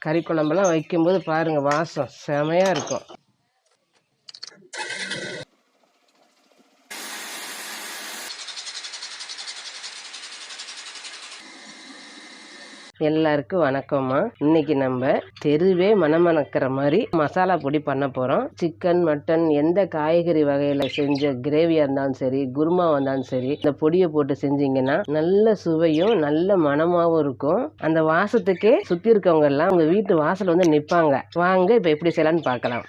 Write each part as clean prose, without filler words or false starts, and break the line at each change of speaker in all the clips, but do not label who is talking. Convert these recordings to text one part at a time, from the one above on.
கறி குழம்பெல்லாம் வைக்கும்போது பாருங்கள் வாசம் செமையாக இருக்கும். எல்லாருக்கும் வணக்கம்மா. இன்னைக்கு நம்ம தெருவே மணமணக்கிற மாதிரி மசாலா பொடி பண்ண போகிறோம். சிக்கன், மட்டன், எந்த காய்கறி வகையில் செஞ்ச கிரேவியாக இருந்தாலும் சரி, குருமா இருந்தாலும் சரி, இந்த பொடியை போட்டு செஞ்சீங்கன்னா நல்ல சுவையும் நல்ல மணமாகவும் இருக்கும். அந்த வாசத்துக்கே சுற்றி இருக்கவங்க எல்லாம் உங்கள் வீட்டு வாசல் வந்து நிற்பாங்க. வாங்க இப்போ எப்படி செய்யலான்னு பார்க்கலாம்.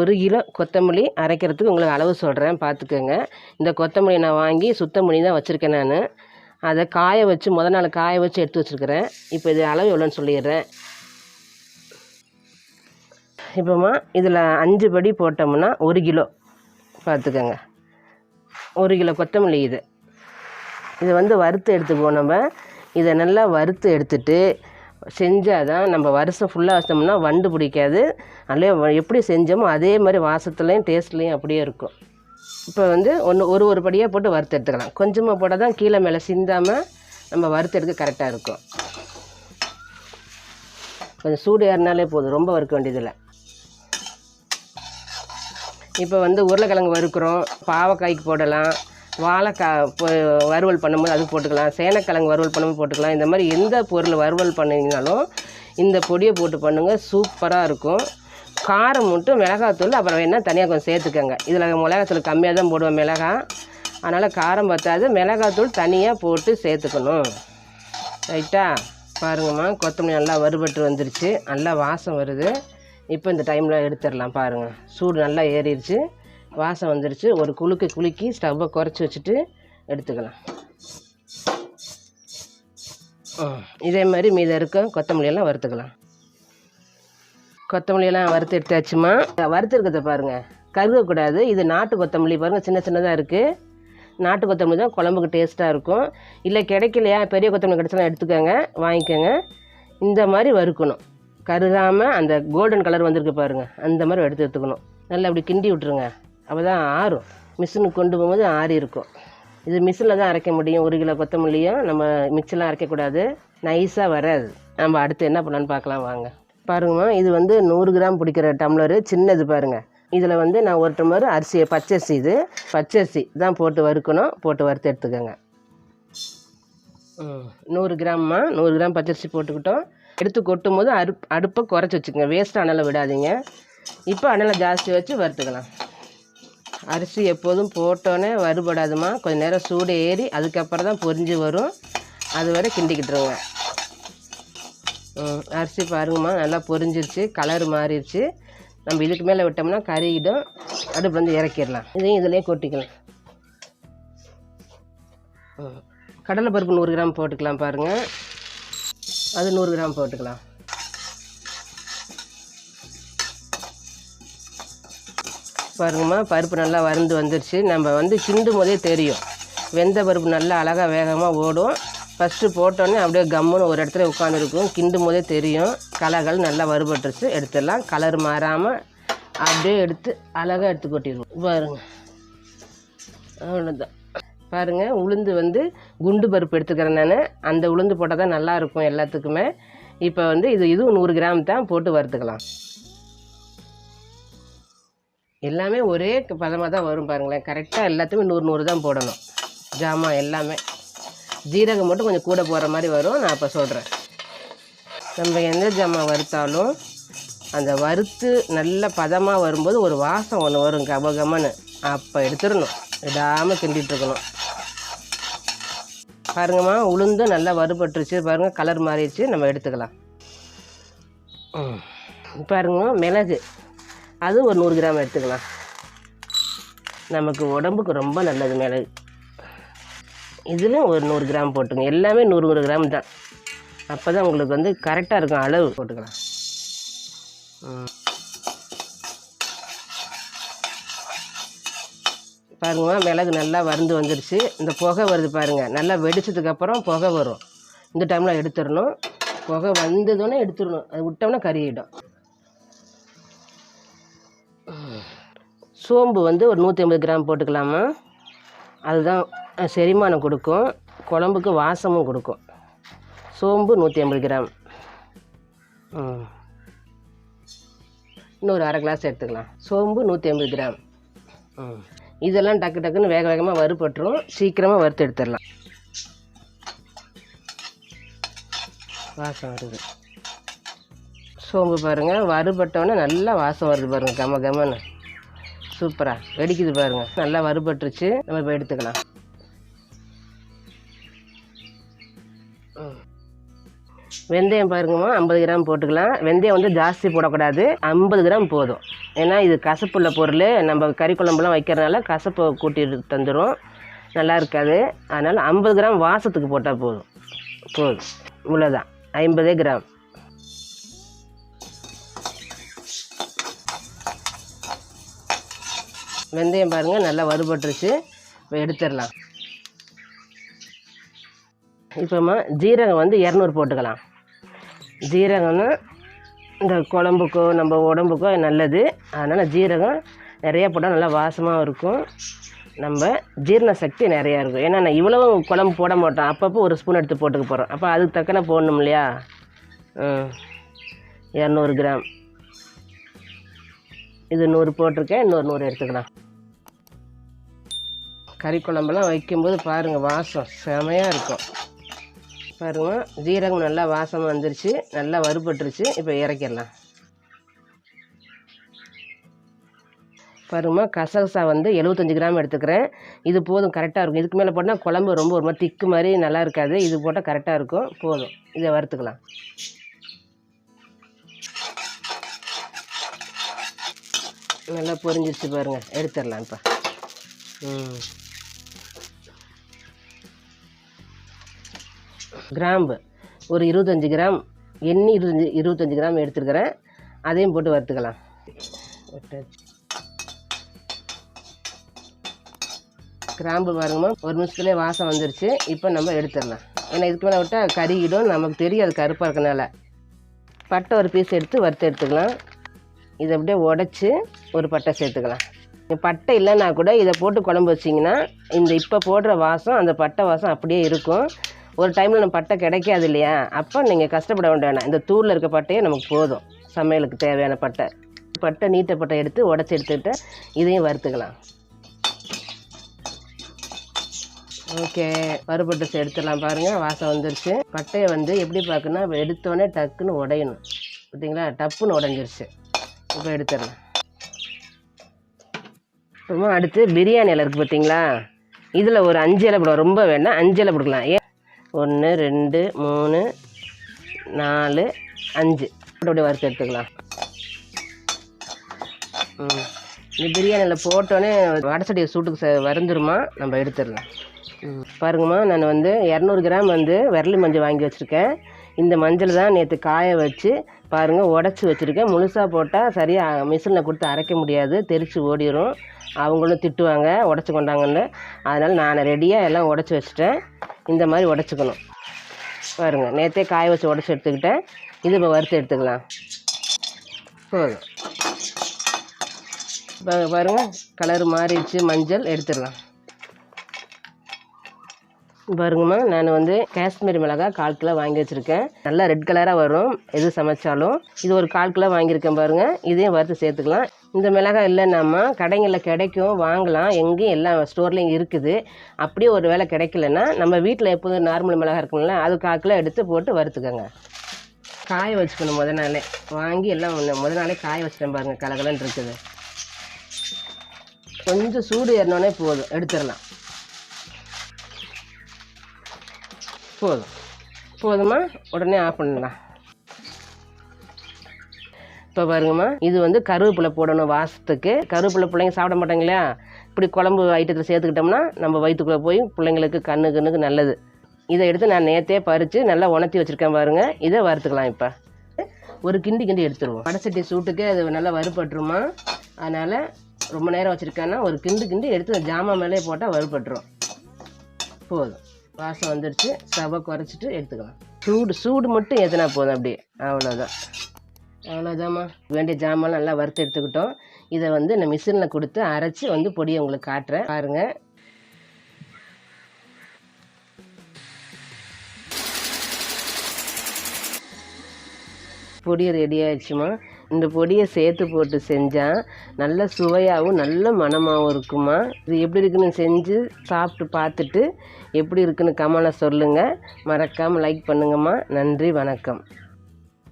1 கிலோ கொத்தமல்லி அரைக்கிறதுக்கு உங்களுக்கு அளவு சொல்கிறேன், பார்த்துக்கோங்க. இந்த கொத்தமல்லி நான் வாங்கி சுத்தம் பண்ணி தான் வச்சுருக்கேன். நான் அதை காய வச்சு நாள் காய வச்சு எடுத்து வச்சுருக்கிறேன். இப்போ இது அளவு எவ்வளோன்னு சொல்லிடுறேன். இப்போம்மா இதில் 5 படி போட்டோம்னா 1 கிலோ பார்த்துக்கோங்க. 1 கிலோ கொத்தமல்லி இது வந்து வறுத்து எடுத்துக்குவோம். நம்ம இதை நல்லா வறுத்து எடுத்துட்டு செஞ்சால் தான் நம்ம வருஷம் ஃபுல்லாக வச்சோம்னா வண்டு பிடிக்காது. அதிலே எப்படி செஞ்சோமோ அதே மாதிரி வாசத்துலேயும் டேஸ்ட்லேயும் அப்படியே இருக்கும். இப்போ வந்து ஒரு படியாக போட்டு வறுத்து எடுத்துக்கலாம். கொஞ்சமாக போட்டால் தான் கீழே மேலே சிந்தாமல் நம்ம வறுத்து எடுக்க கரெக்டாக இருக்கும். கொஞ்சம் சூடு ஏறினாலே போதும், ரொம்ப வறுக்க வேண்டியதில்லை. இப்போ வந்து உருளைக்கிழங்கு வறுக்கிறோம், பாவக்காய்க்கு போடலாம், வாழைக்காய் வறுவல் பண்ணும்போது அது போட்டுக்கலாம், சேனக்கிழங்கு வறுவல் பண்ணும்போது போட்டுக்கலாம். இந்த மாதிரி எந்த பொருள் வறுவல் பண்ணிங்கனாலும் இந்த பொடியை போட்டு பண்ணுங்கள், சூப்பராக இருக்கும். காரம் மட்டும் மிளகாத்தூள் அப்புறம் வேணால் தனியாக கொஞ்சம் சேர்த்துக்கோங்க. இதில் மிளகாத்தூள் கம்மியாக தான் போடுவோம் மிளகாய், அதனால் காரம் பற்றாது. மிளகாத்தூள் தனியாக போட்டு சேர்த்துக்கணும். ரைட்டா? பாருங்கம்மா, கொத்தமல்லி நல்லா வறுபட்டு வந்துருச்சு, நல்லா வாசம் வருது. இப்போ இந்த டைமில் எடுத்துடலாம். பாருங்கள், சூடு நல்லா ஏறிடுச்சு, வாசம் வந்துருச்சு. ஒரு குலுக்கி ஸ்டவ்வை குறைச்சி வச்சுட்டு எடுத்துக்கலாம். இதே மாதிரி மீதம் இருக்க கொத்தமல்லியெல்லாம் வறுத்துக்கலாம். கொத்தமல்லியெல்லாம் வறுத்து எடுத்தாச்சுமா. வறுத்து இருக்கிறத பாருங்கள், கருகக்கூடாது. இது நாட்டு கொத்தமல்லி பாருங்கள், சின்னதாக இருக்குது. நாட்டு கொத்தமல்லி தான் குழம்புக்கு டேஸ்ட்டாக இருக்கும். இல்லை கிடைக்கலையா, பெரிய கொத்தமல்லி கிடச்சலாம் எடுத்துக்கோங்க, வாங்கிக்கோங்க. இந்த மாதிரி வறுக்கணும், கருகாமல். அந்த கோல்டன் கலர் வந்திருக்கு பாருங்கள், அந்த மாதிரி எடுத்துக்கணும். நல்லா அப்படி கிண்டி விட்டுருங்க, அப்போ தான் ஆறும். மிஷினுக்கு கொண்டு போகும்போது ஆறி இருக்கும். இது மிஷினில் தான் அரைக்க முடியும். 1 கிலோ கொத்தமல்லியும் நம்ம மிக்சிலாம் அரைக்கக்கூடாது, நைஸாக வராது. நம்ம அடுத்து என்ன பண்ணலான்னு பார்க்கலாம் வாங்க. பாருங்கம்மா, இது வந்து 100 கிராம் பிடிக்கிற டம்ளரு, சின்னது பாருங்கள். இதில் வந்து நான் 1 டம்ளர் அரிசி, பச்சரிசி, இது பச்சரிசி தான் போட்டு வறுக்கணும். போட்டு வறுத்து எடுத்துக்கோங்க. 100 கிராம்மா, 100 கிராம் பச்சரிசி போட்டுக்கிட்டோம். எடுத்து கொட்டும் போது அடுப்பை குறைச்சி வச்சுக்கோங்க, வேஸ்ட்டு அனலை விடாதீங்க. இப்போ அனலை ஜாஸ்தி வச்சு வறுத்துக்கலாம். அரிசி எப்போதும் போட்டோன்னே வறுபடாதுமா, கொஞ்சம் நேரம் சூடு ஏறி அதுக்கப்புறம் தான் பொரிஞ்சு வரும். அது வரை கிண்டிக்கிட்டுருங்க. அரிசி பாருங்கம்மா, நல்லா பொரிஞ்சிருச்சு, கலர் மாறிடுச்சு. நம்ம இதுக்கு மேலே விட்டோம்னா கறியிடும். அடுப்பு வந்து இறக்கிடலாம். இதையும் இதிலே கொட்டிக்கலாம். கடலைப்பருப்பு 100 கிராம் போட்டுக்கலாம். பாருங்கள், அது 100 கிராம் போட்டுக்கலாம். பாருங்கம்மா, பருப்பு நல்லா வறுந்து வந்துருச்சு. நம்ம வந்து கிண்டும் போதே தெரியும், வெந்த பருப்பு நல்லா அழகாக வேகமாக ஓடும். ஃபஸ்ட்டு போட்டோன்னே அப்படியே கம்முன்னு ஒரு இடத்துல உட்காந்துருக்கும், கிண்டும் போதே தெரியும். கலர்கள் நல்லா வறுபட்டுருச்சு, எடுத்துடலாம். கலர் மாறாமல் அப்படியே எடுத்து அழகாக எடுத்து கொட்டிடுவோம். பாருங்கள், அவ்வளோதான். பாருங்கள், உளுந்து வந்து குண்டு பருப்பு எடுத்துக்கிறேன் நான். அந்த உளுந்து போட்டால் தான் நல்லாயிருக்கும் எல்லாத்துக்குமே. இப்போ வந்து இதுவும் 100 கிராம் தான் போட்டு வறுத்துக்கலாம். எல்லாமே ஒரே பதமாக தான் வரும் பாருங்களேன். கரெக்டாக எல்லாத்தையுமே 100 தான் போடணும். ஜாமான் எல்லாமே, ஜீரகம் மட்டும் கொஞ்சம் கூட போகிற மாதிரி வரும். நான் இப்போ சொல்கிறேன். நம்ம எந்த ஜாமான் வறுத்தாலும் அந்த வறுத்து நல்ல பதமாக வரும்போது ஒரு வாசம் ஒன்று வரும், கபகமன்னு. அப்போ எடுத்துடணும், விடாமல் கிண்டிகிட்ருக்கணும். பாருங்கம்மா, உளுந்தும் நல்லா வறுபட்டுருச்சு பாருங்கள், கலர் மாறிடுச்சு. நம்ம எடுத்துக்கலாம். பாருங்க, மிளகு அது ஒரு 100 கிராம் எடுத்துக்கலாம். நமக்கு உடம்புக்கு ரொம்ப நல்லது மிளகு. இதில் ஒரு 100 கிராம் போட்டுங்க. எல்லாமே 100 கிராம் தான், அப்போ தான் உங்களுக்கு வந்து கரெக்டாக இருக்கும். அளவு போட்டுக்கலாம். பாருங்க, மிளகு நல்லா வறுந்து வந்துடுச்சு. இந்த புகை வருது பாருங்கள், நல்லா வெடிச்சதுக்கப்புறம் புகை வரும். இந்த டைமில் எடுத்துடணும். புகை வந்ததுன்னே எடுத்துடணும், அது விட்டோம்னா கறியிடும். சோம்பு வந்து ஒரு 150 கிராம் போட்டுக்கலாமா. அதுதான் செரிமானம் கொடுக்கும், குழம்புக்கு வாசமும் கொடுக்கும். சோம்பு 150 கிராம். இன்னொரு அரை கிளாஸ் எடுத்துக்கலாம். சோம்பு 150 கிராம். இதெல்லாம் டக்கு டக்குன்னு வேக வேகமாக வறுபட்டுரும். சீக்கிரமாக வறுத்து எடுத்துடலாம். வாசம் வருது. சோம்பு பாருங்கள், வறுபட்டோன்னே நல்லா வாசம் வருது பாருங்கள், கம கமன்னு சூப்பராக வெடிக்குது பாருங்கள். நல்லா வறுபட்டுருச்சு. நம்ம இப்போ எடுத்துக்கலாம். வெந்தயம் பாருங்கம்மா, 50 கிராம் போட்டுக்கலாம். வெந்தயம் வந்து ஜாஸ்தி போடக்கூடாது, 50 கிராம் போதும். ஏன்னா இது கசப்புள்ள பொருள், நம்ம கறி குழம்புலாம் வைக்கிறதுனால கசப்பை கூட்டி தந்துடும், நல்லா இருக்காது. அதனால் 50 கிராம் வாசத்துக்கு போட்டால் போதும். இவ்வளோதான், 50 கிராம். வெந்தயம் பாருங்கள் நல்லா வறுபட்டுருச்சு. இப்போ எடுத்துடலாம். இப்போம்மா ஜீரகம் வந்து 200 போட்டுக்கலாம். ஜீரகம்னா இந்த குழம்புக்கோ நம்ம உடம்புக்கோ நல்லது. அதனால் ஜீரகம் நிறையா போட்டால் நல்லா வாசமாக இருக்கும். நம்ம ஜீரண சக்தி நிறையா இருக்கும். ஏன்னா நான் இவ்வளவு குழம்பு போட மாட்டோம், அப்பப்போ ஒரு ஸ்பூன் எடுத்து போட்டுக்க போகிறோம். அப்போ அதுக்கு தக்கன போடணும் இல்லையா. 200 கிராம். இது 100 போட்டிருக்கேன், இன்னொரு 100 எடுத்துக்கலாம். கறி குழம்பெல்லாம் வைக்கும்போது பாருங்கள் வாசம் செமையாக இருக்கும். பாருங்கள் ஜீரகம் நல்லா வாசமாக வந்துருச்சு, நல்லா வறுபட்டுருச்சு. இப்போ இறக்கிடலாம். பாருங்கம்மா, கசகசா வந்து 75 கிராம் எடுத்துக்கிறேன். இது போதும், கரெக்டாக இருக்கும். இதுக்கு மேலே போட்டால் குழம்பு ரொம்ப ஒரு மாதிரி திக்கு மாதிரி நல்லா இருக்காது. இது போட்டால் கரெக்டாக இருக்கும், போதும். இதை வறுத்துக்கலாம். நல்லா பொரிஞ்சிருச்சு பாருங்கள், எடுத்துடலாம் இப்போ. கிராம்பு ஒரு 25 கிராம், எண்ணெய் 25 கிராம் எடுத்துருக்கிறேன். அதையும் போட்டு வறுத்துக்கலாம். கிராம்பு பாருங்கம்மா, ஒரு நிமிஷத்துலேயே வாசம் வந்துருச்சு. இப்போ நம்ம எடுத்துடலாம். ஏன்னா இதுக்கு மேலே விட்டால் கறியிடும், நமக்கு தெரியும் அது கருப்பாக இருக்கனால. பட்டை ஒரு பீஸ் எடுத்து வறுத்து எடுத்துக்கலாம். இதை அப்படியே உடச்சி ஒரு பட்டை சேர்த்துக்கலாம். பட்டை இல்லைன்னா கூட இதை போட்டு குழம்பு வச்சிங்கன்னா இந்த இப்போ போடுற வாசம், அந்த பட்டை வாசம் அப்படியே இருக்கும். ஒரு டைமில் நம்ம பட்டை கிடைக்காது இல்லையா, அப்போ நீங்கள் கஷ்டப்பட வேண்டாம். இந்த தூளில் இருக்க பட்டையே நமக்கு போதும், சமையலுக்கு தேவையான பட்டை நீட்ட பட்டை எடுத்து உடச்சி எடுத்துக்கிட்டு இதையும் வறுத்துக்கலாம். ஓகே, வறுபட்டு எடுத்துடலாம். பாருங்கள் வாசம் வந்துருச்சு. பட்டையை வந்து எப்படி பார்க்கணுன்னா எடுத்தோடனே டக்குன்னு உடையணும். பார்த்தீங்களா, டப்புன்னு உடஞ்சிருச்சு. இப்போ எடுத்துடலாம். அப்புறமா அடுத்து பிரியாணி இலை இருக்குது பார்த்தீங்களா, இதில் ஒரு 5 இலை போடுவோம், ரொம்ப வேணாம் 5 இலை போட்டுக்கலாம். 1 2 3 4 5 அப்படியே வறுத்து எடுத்துக்கலாம். இந்த பிரியாணியில் போட்டோன்னே வடசட்டியை சூட்டுக்கு வறுந்துருமா, நம்ம எடுத்துடலாம். பாருங்கம்மா, நான் வந்து 200 கிராம் வந்து விரலி மஞ்சள் வாங்கி வச்சுருக்கேன். இந்த மஞ்சள் தான் நேற்று காய வச்சு பாருங்கள் உடச்சி வச்சுருக்கேன். முழுசாக போட்டால் சரியாக மிஷினில் கொடுத்து அரைக்க முடியாது, தெரித்து ஓடிடும். அவங்களும் திட்டுவாங்க உடச்சி கொண்டாங்கன்னு. அதனால் நான் ரெடியாக எல்லாம் உடச்சி வச்சுட்டேன். இந்த மாதிரி உடச்சிக்கணும். பாருங்கள் நேற்றே காய வச்சு உடச்சி எடுத்துக்கிட்டேன். இது இப்போ வறுத்து எடுத்துக்கலாம். போதும். பாருங்கள் கலர் மாறிடுச்சு, மஞ்சள் எடுத்துடலாம். பாருங்கம்மா, நான் வந்து காஷ்மீரி மிளகாய் 1/4 கிலோ வாங்கி வச்சுருக்கேன். நல்லா ரெட் கலராக வரும் எது சமைச்சாலும். இது ஒரு 1/4 கிலோ வாங்கியிருக்கேன் பாருங்கள். இதையும் வறுத்து சேர்த்துக்கலாம். இந்த மிளகாய் இல்லைன்னாம்மா கடைகளில் கிடைக்கும், வாங்கலாம். எங்கேயும் எல்லா ஸ்டோர்லேயும் இருக்குது. அப்படியே ஒரு வேளை கிடைக்கலன்னா நம்ம வீட்டில் எப்போதும் நார்மல் மிளகாய் இருக்குங்களா, அது 1/4 கிலோ எடுத்து போட்டு வறுத்துக்கோங்க. காய வச்சுக்கணும் முத நாளே. வாங்கி எல்லாம் முத நாளே காய வச்சுட்டேன் பாருங்கள், கலகலன்னு இருக்குது. கொஞ்சம் சூடு ஏறினோடனே போதும், எடுத்துடலாம். போதுமா, உடனே ஆஃப் பண்ணலாம். இப்போ பாருங்கம்மா, இது வந்து கருவேப்பிலை போடணும் வாசத்துக்கு. கருவேப்பிலை பிள்ளைங்க சாப்பிட மாட்டாங்களா, இப்படி குழம்பு ஐட்டத்தில் சேர்த்துக்கிட்டோம்னா நம்ம வயிற்றுக்குள்ளே போய் பிள்ளைங்களுக்கு கண்ணுக்கு நல்லது. இதை எடுத்து நான் நேற்றே பறித்து நல்லா உணர்த்தி வச்சுருக்கேன் பாருங்கள். இதை வறுத்துக்கலாம். இப்போ ஒரு கிண்டி எடுத்துருவோம். வடசட்டி சூட்டுக்கு அது நல்லா வறுபட்டுருமா, அதனால் ரொம்ப நேரம் வச்சுருக்கேன்னா ஒரு கிண்டி எடுத்து ஜாமான் மேலே போட்டால் வறுபட்டுரும். போதும், வாசம் வந்துடுச்சு. ஸ்டவ்வை குறைச்சிட்டு எடுத்துக்கலாம். சூடு மட்டும் ஏற்றினா போதும், அப்படியே அவ்வளோதாம்மா. வேண்டிய ஜாமான் நல்லா வறுத்து எடுத்துக்கிட்டோம். இதை வந்து நான் மிஷினில் கொடுத்து அரைச்சி வந்து பொடியை உங்களுக்கு காட்டுறேன் பாருங்கள். பொடி ரெடி ஆயிடுச்சுமா. இந்த பொடியை சேர்த்து போட்டு செஞ்சால் நல்ல சுவையாகவும் நல்ல மணமாகவும் இருக்குமா. இது எப்படி இருக்குன்னு செஞ்சு சாப்பிட்டு பார்த்துட்டு எப்படி இருக்குன்னு கமெண்ட்ல சொல்லுங்கள். மறக்காமல் லைக் பண்ணுங்கம்மா. நன்றி, வணக்கம்.